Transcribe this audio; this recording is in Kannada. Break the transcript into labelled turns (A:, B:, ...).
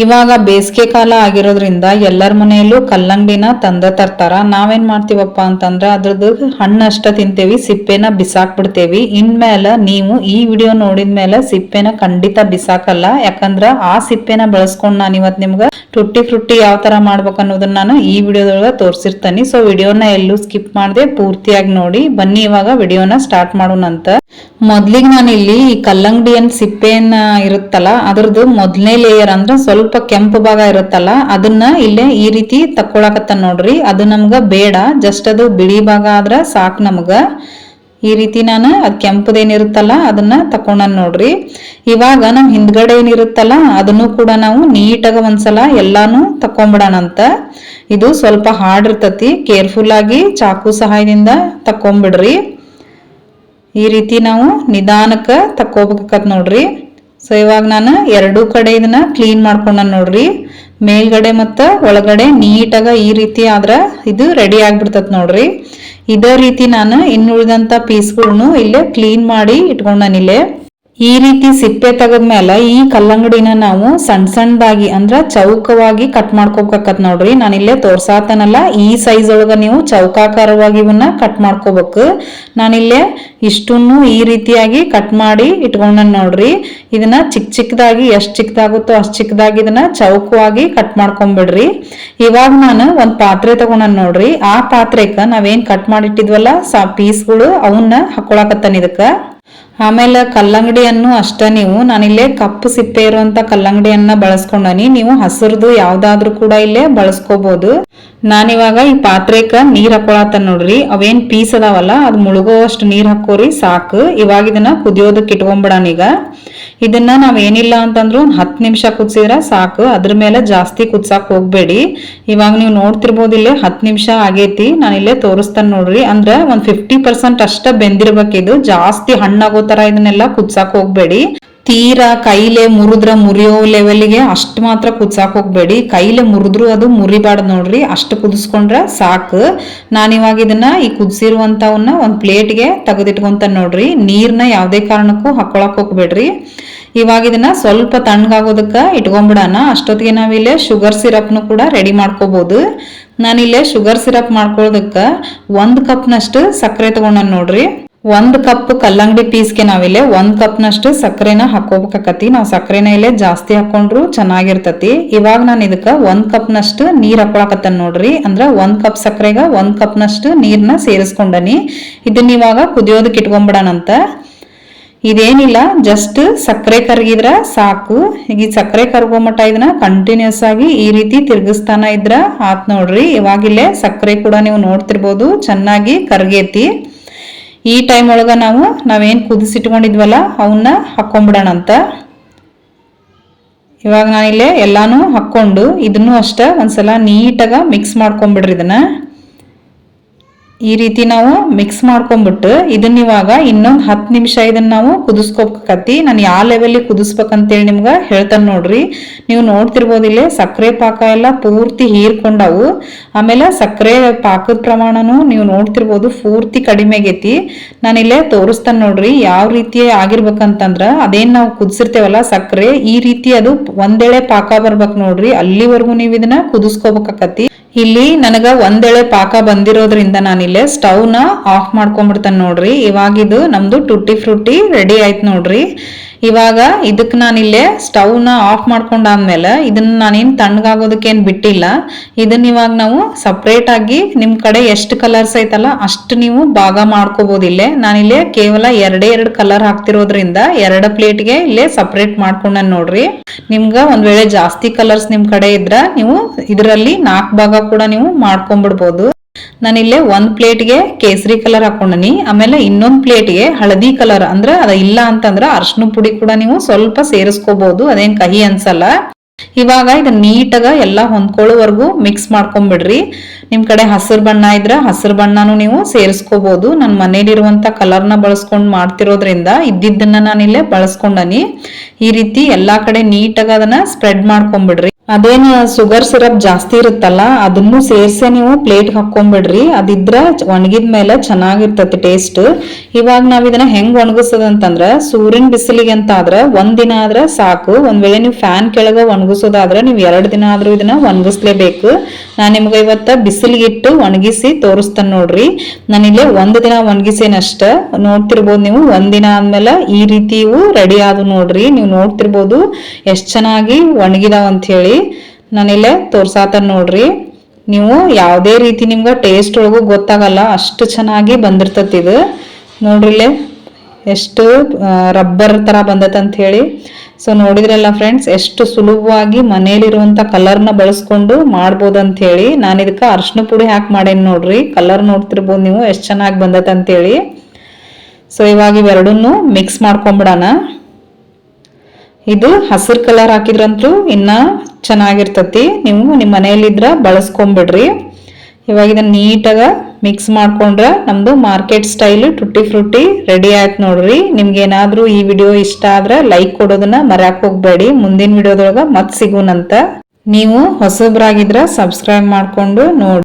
A: ಇವಾಗ ಬೇಸಿಗೆ ಕಾಲ ಆಗಿರೋದ್ರಿಂದ ಎಲ್ಲರ ಮನೆಯಲ್ಲೂ ಕಲ್ಲಂಗಡಿನ ತರ್ತಾರ. ನಾವೇನ್ ಮಾಡ್ತೀವಪ್ಪ ಅಂತಂದ್ರ ಅದ್ರದ್ದು ಹಣ್ಣು ಅಷ್ಟ ತಿಂತೇವಿ, ಸಿಪ್ಪೆನ ಬಿಸಾಕ್ಬಿಡ್ತೇವಿ. ಇನ್ಮೇಲೆ ನೀವು ಈ ವಿಡಿಯೋ ನೋಡಿದ್ಮೇಲೆ ಸಿಪ್ಪೆನ ಖಂಡಿತ ಬಿಸಾಕಲ್ಲ. ಯಾಕಂದ್ರ ಆ ಸಿಪ್ಪೆನ ಬಳಸ್ಕೊಂಡ್ ನಾನು ಇವತ್ ನಿಮ್ಗ ಟುಟ್ಟಿ ಫ್ರುಟ್ಟಿ ಯಾವ ತರ ಮಾಡ್ಬೇಕು ಅನ್ನೋದನ್ನ ನಾನು ಈ ವಿಡಿಯೋದೊಳಗ ತೋರ್ಸಿರ್ತೀನಿ. ಸೊ ವಿಡಿಯೋನ ಎಲ್ಲೂ ಸ್ಕಿಪ್ ಮಾಡದೆ ಪೂರ್ತಿಯಾಗಿ ನೋಡಿ. ಬನ್ನಿ ಇವಾಗ ವಿಡಿಯೋನ ಸ್ಟಾರ್ಟ್ ಮಾಡೋಣಂತ. ಮೊದ್ಲಿಗೆ ನಾನು ಇಲ್ಲಿ ಈ ಕಲ್ಲಂಗಡಿಯನ್ ಸಿಪ್ಪೆಯನ್ನ ಇರುತ್ತಲ್ಲ ಅದ್ರದ್ದು ಮೊದಲನೇ ಲೇಯರ್ ಅಂದ್ರೆ ಸ್ವಲ್ಪ ಕೆಂಪು ಭಾಗ ಇರುತ್ತಲ್ಲ ಅದನ್ನ ಇಲ್ಲೇ ಈ ರೀತಿ ತಕ್ಕೊಳಕತ್ತ ನೋಡ್ರಿ. ಅದು ನಮ್ಗ ಬೇಡ, ಜಸ್ಟ್ ಅದು ಬಿಳಿ ಭಾಗ ಆದ್ರ ಸಾಕ್ ನಮ್ಗ. ಈ ರೀತಿ ನಾನು ಅದ್ ಕೆಂಪುದೇನಿರುತ್ತಲ್ಲ ಅದನ್ನ ತಕೊಂಡ ನೋಡ್ರಿ. ಇವಾಗ ನಮ್ ಹಿಂದ್ಗಡೆ ಏನಿರುತ್ತಲ್ಲ ಅದನ್ನು ಕೂಡ ನಾವು ನೀಟಾಗ ಒಂದ್ಸಲ ಎಲ್ಲಾನು ತಕೊಂಡ್ಬಿಡೋಣಂತ. ಇದು ಸ್ವಲ್ಪ ಹಾರ್ಡ್ ಇರ್ತತಿ, ಕೇರ್ಫುಲ್ ಆಗಿ ಚಾಕು ಸಹಾಯದಿಂದ ತಕೊಂಡ್ಬಿಡ್ರಿ. ಈ ರೀತಿ ನಾವು ನಿಧಾನಕ್ಕ ತಕ್ಕೋಬೇಕತ್ ನೋಡ್ರಿ. ಸೊ ಇವಾಗ ನಾನು ಎರಡೂ ಕಡೆ ಇದನ್ನ ಕ್ಲೀನ್ ಮಾಡ್ಕೊಂಡ ನೋಡ್ರಿ. ಮೇಲ್ಗಡೆ ಮತ್ತ ಒಳಗಡೆ ನೀಟಾಗ ಈ ರೀತಿ ಆದ್ರ ಇದು ರೆಡಿ ಆಗ್ಬಿಡ್ತತ್ ನೋಡ್ರಿ. ಇದೇ ರೀತಿ ನಾನು ಇನ್ನುಳಿದಂತ ಪೀಸ್ಗಳನ್ನು ಇಲ್ಲೇ ಕ್ಲೀನ್ ಮಾಡಿ ಇಟ್ಕೊಂಡನಿಲ್ಲೇ. ಈ ರೀತಿ ಸಿಪ್ಪೆ ತೆಗದ್ಮೇಲೆ ಈ ಕಲ್ಲಂಗಡಿನ ನಾವು ಸಣ್ಣ ಸಣ್ಣದಾಗಿ ಅಂದ್ರ ಚೌಕವಾಗಿ ಕಟ್ ಮಾಡ್ಕೋಬೇಕತ್ ನೋಡ್ರಿ. ನಾನಿಲ್ಲೇ ತೋರ್ಸಾತನಲ್ಲ ಈ ಸೈಜ್ ಒಳಗ ನೀವು ಚೌಕಾಕಾರವಾಗಿ ಇವನ್ನ ಕಟ್ ಮಾಡ್ಕೋಬೇಕು. ನಾನಿಲ್ಲೇ ಇಷ್ಟನ್ನು ಈ ರೀತಿಯಾಗಿ ಕಟ್ ಮಾಡಿ ಇಟ್ಕೊಂಡ ನೋಡ್ರಿ. ಇದನ್ನ ಚಿಕ್ಕದಾಗಿ ಎಷ್ಟ್ ಚಿಕ್ಕದಾಗುತ್ತೋ ಅಷ್ಟ್ ಚಿಕ್ಕದಾಗಿ ಇದನ್ನ ಚೌಕವಾಗಿ ಕಟ್ ಮಾಡ್ಕೊಂಡ್ಬಿಡ್ರಿ. ಇವಾಗ ನಾನು ಒಂದ್ ಪಾತ್ರೆ ತಗೊಂಡ ನೋಡ್ರಿ. ಆ ಪಾತ್ರೆಕ ನಾವೇನ್ ಕಟ್ ಮಾಡಿಟ್ಟಿದ್ವಲ್ಲ ಪೀಸ್ಗಳು ಅವನ್ನ ಹಾಕೊಳಕತ್ತನ್ ಇದಕ್ಕ. ಆಮೇಲೆ ಕಲ್ಲಂಗಡಿಯನ್ನು ಅಷ್ಟ ನೀವು ನಾನಿಲ್ಲೇ ಕಪ್ಪು ಸಿಪ್ಪೆ ಇರುವಂತ ಕಲ್ಲಂಗಡಿಯನ್ನ ಬಳಸ್ಕೊಂಡನಿ. ನೀವು ಹಸಿರ್ದು ಯಾವ್ದಾದ್ರು ಕೂಡ ಇಲ್ಲೇ ಬಳಸ್ಕೋಬಹುದು. ನಾನಿವಾಗ ಈ ಪಾತ್ರೆಕ ನೀರ್ ಹಾಕೊಳತ್ತ ನೋಡ್ರಿ. ಅವೇನ್ ಪೀಸ್ ಅದಾವಲ್ಲ ಅದ್ ಮುಳುಗೋವಷ್ಟು ನೀರ್ ಹಾಕೋರಿ ಸಾಕು. ಇವಾಗ ಇದನ್ನ ಕುದಿಯೋದಕ್ಕೆ ಇಟ್ಕೊಂಡ್ಬಿಡಣ. ಈಗ ಇದನ್ನ ನಾವ್ ಏನಿಲ್ಲ ಅಂತಂದ್ರು 10 ನಿಮಿಷ ಕುದಿಸಿದ್ರ ಸಾಕು. ಅದ್ರ ಮೇಲೆ ಜಾಸ್ತಿ ಕುದ್ಸಾಕ್ ಹೋಗ್ಬೇಡಿ. ಇವಾಗ ನೀವು ನೋಡ್ತಿರ್ಬೋದು ಇಲ್ಲೇ 10 ನಿಮಿಷ ಆಗೇತಿ. ನಾನಿಲ್ಲೇ ತೋರಿಸ್ತಾನೆ ನೋಡ್ರಿ. ಅಂದ್ರ ಒಂದ್ 50% ಅಷ್ಟ ಬೆಂದಿರ್ಬೇಕಿದು. ಜಾಸ್ತಿ ಹಣ್ಣಾಗೋ ತರ ಇದನ್ನೆಲ್ಲ ಕುದ್ಸಾಕ್ ಹೋಗ್ಬೇಡಿ. ತೀರಾ ಕೈಲೆ ಮುರಿಯೋ ಲೆವೆಲ್ಗೆ ಅಷ್ಟು ಮಾತ್ರ ಕುದ್ಸಾಕ್ ಹೋಗ್ಬೇಡಿ. ಕೈಲೆ ಮುರಿದ್ರು ಅದು ಮುರಿಬಾರ್ದು ನೋಡ್ರಿ. ಅಷ್ಟು ಕುದಿಸ್ಕೊಂಡ್ರ ಸಾಕು. ನಾನಿವಾಗ ಇದನ್ನ ಈ ಕುದಿಸಿರುವಂತವನ್ನ ಒಂದ್ ಪ್ಲೇಟ್ಗೆ ತೆಗೆದಿಟ್ಕೊಂತ ನೋಡ್ರಿ. ನೀರ್ನ ಯಾವ್ದೇ ಕಾರಣಕ್ಕೂ ಹಾಕೊಳಕ್ ಹೋಗ್ಬೇಡ್ರಿ. ಇವಾಗ ಇದನ್ನ ಸ್ವಲ್ಪ ತಣ್ಣಗಾಗೋದಕ್ಕ ಇಟ್ಕೊಂಡ್ಬಿಡೋಣ. ಅಷ್ಟೊತ್ತಿಗೆ ನಾವಿಲ್ಲೇ ಶುಗರ್ ಸಿರಪ್ನು ಕೂಡ ರೆಡಿ ಮಾಡ್ಕೋಬಹುದು. ನಾನಿಲ್ಲೇ ಶುಗರ್ ಸಿರಪ್ ಮಾಡ್ಕೊಳ್ಳೋದಕ್ಕ 1 ಕಪ್ನಷ್ಟು ಸಕ್ಕರೆ ತಗೊಂಡ ನೋಡ್ರಿ. 1 ಕಪ್ ಕಲ್ಲಂಗಡಿ ಪೀಸ್ಗೆ ನಾವಿಲ್ಲೇ 1 ಕಪ್ನಷ್ಟು ಸಕ್ಕರೆನ ಹಾಕೋಬೇಕಾಕತಿ. ನಾವು ಸಕ್ಕರೆನ ಇಲ್ಲೇ ಜಾಸ್ತಿ ಹಾಕೊಂಡ್ರು ಚೆನ್ನಾಗಿರ್ತತಿ. ಇವಾಗ ನಾನು ಇದಕ್ಕ 1 ಕಪ್ನಷ್ಟು ನೀರ್ ಹಾಕೊಳಕತ್ತನ್ ನೋಡ್ರಿ. ಅಂದ್ರ 1 ಕಪ್ ಸಕ್ಕರೆಗ 1 ಕಪ್ನಷ್ಟು ನೀರ್ನ ಸೇರಿಸ್ಕೊಂಡನಿ. ಇದನ್ನ ಇವಾಗ ಕುದಿಯೋದಕ್ಕೆ ಇಟ್ಕೊಂಡ್ಬಿಡೋಣಂತ. ಇದೇನಿಲ್ಲ, ಜಸ್ಟ್ ಸಕ್ಕರೆ ಕರಗಿದ್ರ ಸಾಕು. ಈಗ ಈ ಸಕ್ಕರೆ ಕರ್ಗೋಮಟ ಇದನ್ನ ಕಂಟಿನ್ಯೂಸ್ ಆಗಿ ಈ ರೀತಿ ತಿರ್ಗಿಸ್ತಾನ ಇದ್ರ ಆತ್ ನೋಡ್ರಿ. ಇವಾಗಿಲ್ಲೇ ಸಕ್ಕರೆ ಕೂಡ ನೀವು ನೋಡ್ತಿರ್ಬೋದು ಚೆನ್ನಾಗಿ ಕರ್ಗೇತಿ. ಈ ಟೈಮ್ ಒಳಗ ನಾವೇನ್ ಕುದಿಸಿಟ್ಕೊಂಡಿದ್ವಲ್ಲ ಅವನ್ನ ಹಾಕೊಂಡ್ಬಿಡೋಣಂತ. ಇವಾಗ ನಾನಿಲ್ಲೇ ಎಲ್ಲಾನು ಹಾಕೊಂಡು ಇದನ್ನು ಅಷ್ಟ ಒಂದ್ಸಲ ನೀಟಾಗ ಮಿಕ್ಸ್ ಮಾಡ್ಕೊಂಡ್ಬಿಡ್ರಿ. ಇದನ್ನ ಈ ರೀತಿ ನಾವು ಮಿಕ್ಸ್ ಮಾಡ್ಕೊಂಡ್ಬಿಟ್ಟು ಇದನ್ನ ಇವಾಗ ಇನ್ನೊಂದ್ 10 ನಿಮಿಷ ಇದನ್ನ ನಾವು ಕುದಿಸ್ಕೋಬೇಕತಿ. ನಾನು ಯಾವ ಲೆವೆಲ್ ಕುದಿಸ್ಬೇಕಂತೇಳಿ ನಿಮ್ಗ ಹೇಳ್ತಾನೆ ನೋಡ್ರಿ. ನೀವು ನೋಡ್ತಿರ್ಬೋದು ಇಲ್ಲೇ ಸಕ್ಕರೆ ಪಾಕ ಎಲ್ಲ ಪೂರ್ತಿ ಹೀರ್ಕೊಂಡವು. ಆಮೇಲೆ ಸಕ್ಕರೆ ಪಾಕದ ಪ್ರಮಾಣನು ನೀವು ನೋಡ್ತಿರ್ಬೋದು ಪೂರ್ತಿ ಕಡಿಮೆ ಆಗೈತಿ. ನಾನಿಲ್ಲೇ ತೋರಿಸ್ತಾನೆ ನೋಡ್ರಿ ಯಾವ ರೀತಿ ಆಗಿರ್ಬೇಕಂತಂದ್ರ ಅದೇನ್ ನಾವು ಕುದಿಸಿರ್ತೇವಲ್ಲ ಸಕ್ಕರೆ ಈ ರೀತಿ ಅದು ಒಂದೇಳೆ ಪಾಕ ಬರ್ಬೇಕು ನೋಡ್ರಿ. ಅಲ್ಲಿವರೆಗೂ ನೀವು ಇದನ್ನ ಕುದಿಸ್ಕೋಬೇಕಾಕತಿ. ಇಲ್ಲಿ ನನಗ ಒಂದೇಳೆ ಪಾಕ ಬಂದಿರೋದ್ರಿಂದ ನಾನಿಲ್ಲೇ ಸ್ಟವ್ನ ಆಫ್ ಮಾಡ್ಕೊಂಡ್ಬಿಡ್ತಾನೆ ನೋಡ್ರಿ. ಇವಾಗಿದು ನಮ್ದು ಟುಟ್ಟಿ ಫ್ರೂಟಿ ರೆಡಿ ಆಯ್ತು ನೋಡ್ರಿ. ಇವಾಗ ಇದಕ್ ನಾನಿಲ್ಲೇ ಸ್ಟವ್ನ ಆಫ್ ಮಾಡ್ಕೊಂಡಾದ್ಮೇಲೆ ಇದನ್ನ ನಾನೇನ್ ತಣ್ಣಗಾಗೋದಕ್ಕೇನ್ ಬಿಟ್ಟಿಲ್ಲ. ಇದನ್ನ ಇವಾಗ ನಾವು ಸಪ್ರೇಟ್ ಆಗಿ ನಿಮ್ ಕಡೆ ಎಷ್ಟು ಕಲರ್ಸ್ ಐತಲ್ಲ ಅಷ್ಟು ನೀವು ಭಾಗ ಮಾಡ್ಕೋಬಹುದು. ಇಲ್ಲೇ ನಾನಿಲ್ಲೇ ಕೇವಲ 2 ಕಲರ್ ಹಾಕ್ತಿರೋದ್ರಿಂದ 2 ಪ್ಲೇಟ್ಗೆ ಇಲ್ಲೇ ಸಪ್ರೇಟ್ ಮಾಡ್ಕೊಂಡ ನೋಡ್ರಿ. ನಿಮ್ಗ ಒಂದ್ ವೇಳೆ ಜಾಸ್ತಿ ಕಲರ್ಸ್ ನಿಮ್ ಕಡೆ ಇದ್ರ ನೀವು ಇದರಲ್ಲಿ 4 ಭಾಗ ಕೂಡ ನೀವು ಮಾಡ್ಕೊಂಡ್ಬಿಡ್ಬೋದು. ನಾನಿಲ್ಲೇ 1 ಪ್ಲೇಟ್ಗೆ ಕೇಸರಿ ಕಲರ್ ಹಾಕೊಂಡನಿ. ಆಮೇಲೆ ಇನ್ನೊಂದ್ ಪ್ಲೇಟ್ಗೆ ಹಳದಿ ಕಲರ್ ಅಂದ್ರೆ ಅದ ಇಲ್ಲ ಅಂತಂದ್ರ ಅರ್ಶಿನ ಪುಡಿ ಕೂಡ ನೀವು ಸ್ವಲ್ಪ ಸೇರಿಸ್ಕೋಬಹುದು. ಅದೇನ್ ಕಹಿ ಅನ್ಸಲ್ಲ. ಇವಾಗ ಇದನ್ನ ನೀಟಾಗ ಎಲ್ಲ ಹೊಂದ್ಕೊಳ್ಳೋವರೆಗೂ ಮಿಕ್ಸ್ ಮಾಡ್ಕೊಂಡ್ಬಿಡ್ರಿ. ನಿಮ್ ಕಡೆ ಹಸಿರು ಬಣ್ಣ ಇದ್ರ ಹಸಿರು ಬಣ್ಣನು ನೀವು ಸೇರಿಸ್ಕೋಬಹುದು. ನನ್ ಮನೇಲಿರುವಂತ ಕಲರ್ನ ಬಳಸ್ಕೊಂಡ್ ಮಾಡ್ತಿರೋದ್ರಿಂದ ಇದ್ದಿದ್ದನ್ನ ನಾನಿಲ್ಲೇ ಬಳಸ್ಕೊಂಡನಿ. ಈ ರೀತಿ ಎಲ್ಲಾ ಕಡೆ ನೀಟಾಗ ಅದನ್ನ ಸ್ಪ್ರೆಡ್ ಮಾಡ್ಕೊಂಡ್ಬಿಡ್ರಿ. ಅದೇನು ಶುಗರ್ ಸಿರಪ್ ಜಾಸ್ತಿ ಇರುತ್ತಲ್ಲ ಅದನ್ನು ಸೇರ್ಸೆ ನೀವು ಪ್ಲೇಟ್ ಹಾಕೊಂಡ್ಬಿಡ್ರಿ. ಅದಿದ್ರ ಒಣಗಿದ ಮೇಲೆ ಚೆನ್ನಾಗಿರ್ತತಿ ಟೇಸ್ಟ್. ಇವಾಗ ನಾವ್ ಇದನ್ನ ಹೆಂಗ್ ಒಣಗಿಸೋದಂತಂದ್ರ ಸೂರ್ಯನ ಬಿಸಿಲಿಗೆ ಅಂತ ಆದ್ರ ಒಂದಿನ ಆದ್ರ ಸಾಕು. ಒಂದ್ ವೇಳೆ ನೀವು ಫ್ಯಾನ್ ಕೆಳಗ ಒಣಗಿಸೋದಾದ್ರ ನೀವು 2 ದಿನ ಆದ್ರೂ ಇದನ್ನ ಒಣಗಿಸ್ಲೇಬೇಕು. ನಾನ್ ನಿಮ್ಗೆ ಇವತ್ತ ಬಿಸಿಲಿಗಿಟ್ಟು ಒಣಗಿಸಿ ತೋರಿಸ್ತೇನೆ ನೋಡ್ರಿ. ನಾನಿಲ್ಲೇ 1 ದಿನ ಒಣಗಿಸೇನಷ್ಟ. ನೋಡ್ತಿರ್ಬೋದು ನೀವು 1 ದಿನ ಆದ್ಮೇಲೆ ಈ ರೀತಿ ಇವು ರೆಡಿ ಆದವು ನೋಡ್ರಿ. ನೀವು ನೋಡ್ತಿರ್ಬೋದು ಎಷ್ಟ್ ಚೆನ್ನಾಗಿ ಒಣಗಿದಾವ ಅಂತ ಹೇಳಿ. ನಾನಿಲ್ಲೇ ತೋರ್ಸಾತ ನೋಡ್ರಿ. ನೀವು ಯಾವುದೇ ರೀತಿ ನಿಮ್ಗೆ ಟೇಸ್ಟ್ ಒಳಗೂ ಗೊತ್ತಾಗಲ್ಲ, ಅಷ್ಟು ಚೆನ್ನಾಗಿ ಬಂದಿರ್ತತಿ ಇದು. ನೋಡ್ರಿಲ್ಲೇ ಎಷ್ಟು ರಬ್ಬರ್ ತರ ಬಂದತ್ ಹೇಳಿ. ಸೊ ನೋಡಿದ್ರಲ್ಲ ಫ್ರೆಂಡ್ಸ್, ಎಷ್ಟು ಸುಲಭವಾಗಿ ಮನೇಲಿರುವಂತ ಕಲರ್ನ ಬಳಸ್ಕೊಂಡು ಮಾಡ್ಬೋದಂತ ಹೇಳಿ. ನಾನು ಇದಕ್ಕೆ ಅರಿಶಿನ ಪುಡಿ ಹಾಕಿ ಮಾಡೇನಿ ನೋಡ್ರಿ. ಕಲರ್ ನೋಡ್ತಿರ್ಬೋದು ನೀವು ಎಷ್ಟು ಚೆನ್ನಾಗಿ ಬಂದತ್ ಅಂತೇಳಿ. ಸೊ ಇವಾಗ ಇವೆರಡನ್ನು ಮಿಕ್ಸ್ ಮಾಡ್ಕೊಂಡ್ಬಿಡೋಣ. ಇದು ಹಸಿರು ಕಲರ್ ಹಾಕಿದ್ರಂತೂ ಇನ್ನ ಚೆನ್ನಾಗಿರ್ತತಿ. ನೀವು ನಿಮ್ಮ ಮನೆಯಲ್ಲಿದ್ರ ಬಳಸ್ಕೊಂಡ್ಬಿಡ್ರಿ. ಇವಾಗ ಇದನ್ನ ನೀಟಾಗ ಮಿಕ್ಸ್ ಮಾಡ್ಕೊಂಡ್ರೆ ನಮ್ದು market style Tutti Frooti ready ಆಯ್ತು ನೋಡ್ರಿ. ನಿಮ್ಗೆ ಏನಾದ್ರೂ ಈ ವಿಡಿಯೋ ಇಷ್ಟ ಆದ್ರೆ ಲೈಕ್ ಕೊಡೋದನ್ನ ಮರ್ಯಾಕ್ ಹೋಗ್ಬೇಡಿ. ಮುಂದಿನ ವಿಡಿಯೋದೊಳಗ ಮತ್ ಸಿಗೋಣಂತ. ನೀವು ಹೊಸಬ್ರಾಗಿದ್ರ ಸಬ್ಸ್ಕ್ರೈಬ್ ಮಾಡ್ಕೊಂಡು ನೋಡಿ.